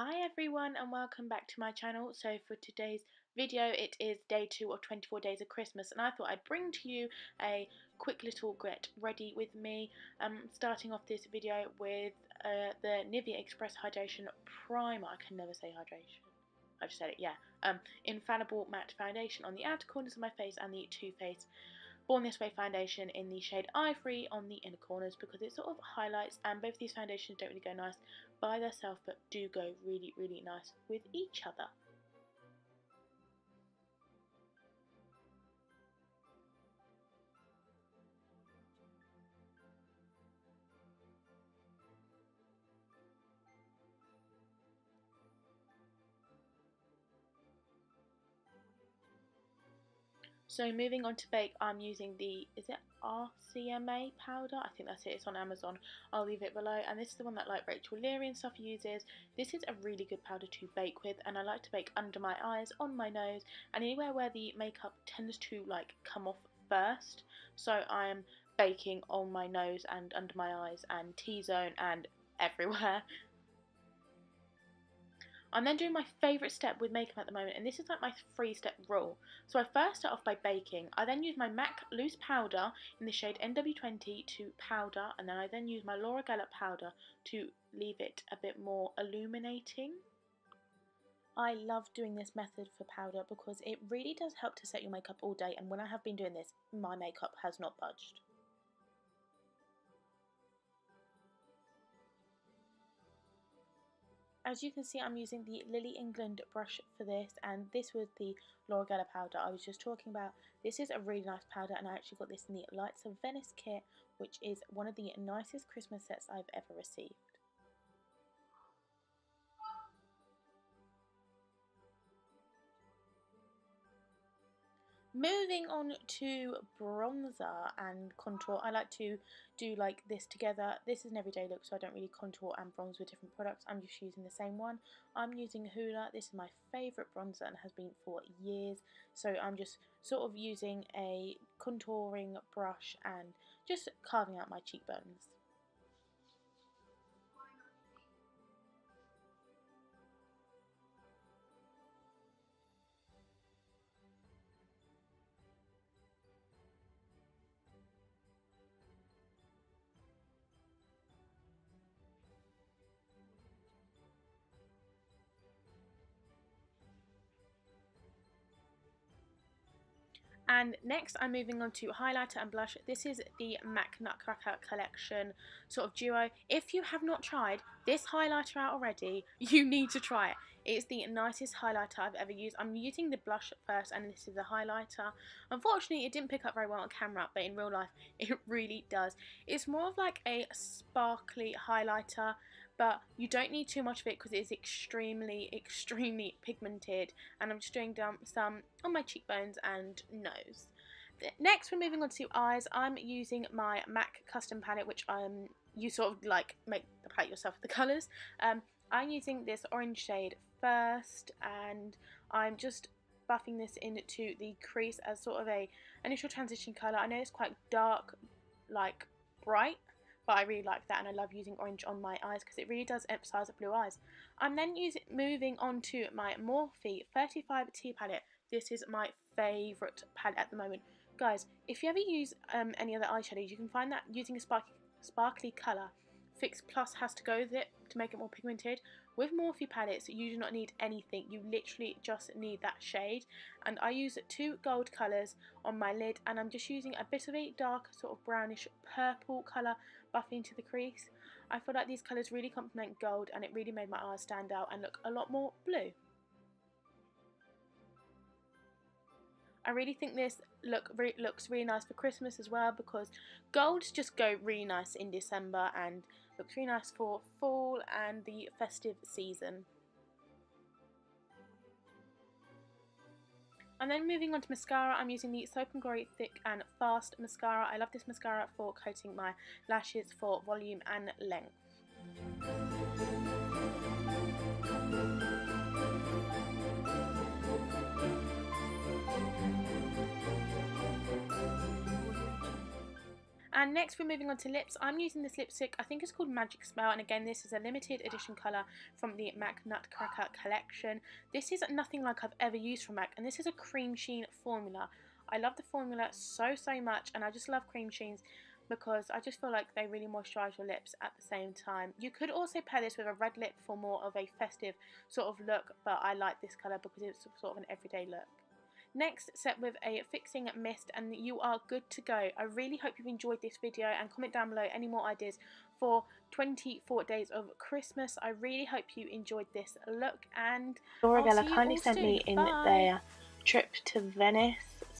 Hi everyone and welcome back to my channel. So for today's video it is day 2 of 24 days of Christmas, and I thought I'd bring to you a quick little get ready with me. Starting off this video with the Nivea Express Hydration Primer. I can never say hydration. I just said it, yeah. Infallible Matte Foundation on the outer corners of my face, and the Too Faced Born This Way foundation in the shade Ivory on the inner corners, because it sort of highlights, and both of these foundations don't really go nice by themselves but do go really nice with each other. So moving on to bake, I'm using the, is it RCMA powder? I think that's it, it's on Amazon. I'll leave it below. And this is the one that like Rachel Leary and stuff uses. This is a really good powder to bake with, and I like to bake under my eyes, on my nose, and anywhere where the makeup tends to like come off first. So I'm baking on my nose and under my eyes and T-zone and everywhere. I'm then doing my favourite step with makeup at the moment, and this is like my 3-step rule. So I first start off by baking. I then use my MAC loose powder in the shade NW20 to powder, and then I then use my Laura Geller powder to leave it a bit more illuminating. I love doing this method for powder because it really does help to set your makeup all day, and when I have been doing this, my makeup has not budged. As you can see, I'm using the Lily England brush for this, and this was the Laura Geller powder I was just talking about. This is a really nice powder, and I actually got this in the Lights of Venice kit, which is one of the nicest Christmas sets I've ever received. Moving on to bronzer and contour, I like to do like this together. This is an everyday look, so I don't really contour and bronze with different products. I'm just using the same one. I'm using Hoola. This is my favourite bronzer and has been for years. So I'm just sort of using a contouring brush and just carving out my cheekbones. And next I'm moving on to highlighter and blush. This is the MAC Nutcracker collection sort of duo. If you have not tried this highlighter out already, you need to try it. It's the nicest highlighter I've ever used. I'm using the blush first, and this is the highlighter. Unfortunately, it didn't pick up very well on camera, but in real life it really does. It's more of like a sparkly highlighter, but you don't need too much of it because it is extremely pigmented, and I'm just doing some on my cheekbones and nose. Next we're moving on to eyes. I'm using my MAC custom palette, which you sort of like make the palette yourself with the colours. I'm using this orange shade first, and I'm just buffing this into the crease as sort of a initial transition colour. I know it's quite dark, like bright, but I really like that, and I love using orange on my eyes because it really does emphasise blue eyes. I'm then moving on to my Morphe 35T palette. This is my favourite palette at the moment. Guys, if you ever use any other eyeshadows, you can find that using a sparkly colour, Fix Plus has to go with it to make it more pigmented. With Morphe palettes, you do not need anything. You literally just need that shade. And I use 2 gold colours on my lid, and I'm just using a bit of a dark sort of brownish purple colour buffing into the crease. I feel like these colours really complement gold, and it really made my eyes stand out and look a lot more blue. I really think this looks really nice for Christmas as well, because golds just go really nice in December and looks really nice for fall and the festive season. And then moving on to mascara, I'm using the Soap & Glory Thick and Fast mascara. I love this mascara for coating my lashes for volume and length. And next we're moving on to lips. I'm using this lipstick, I think it's called Magic Spell, and again this is a limited edition colour from the MAC Nutcracker collection. This is nothing like I've ever used from MAC, and this is a cream sheen formula. I love the formula so much, and I just love cream sheens because I just feel like they really moisturise your lips at the same time. You could also pair this with a red lip for more of a festive sort of look, but I like this colour because it's sort of an everyday look. Next, set with a fixing mist and you are good to go. I really hope you've enjoyed this video, and comment down below any more ideas for 24 days of Christmas. I really hope you enjoyed this look, and Laura I'll see you kindly all sent soon. me in Bye. their trip to Venice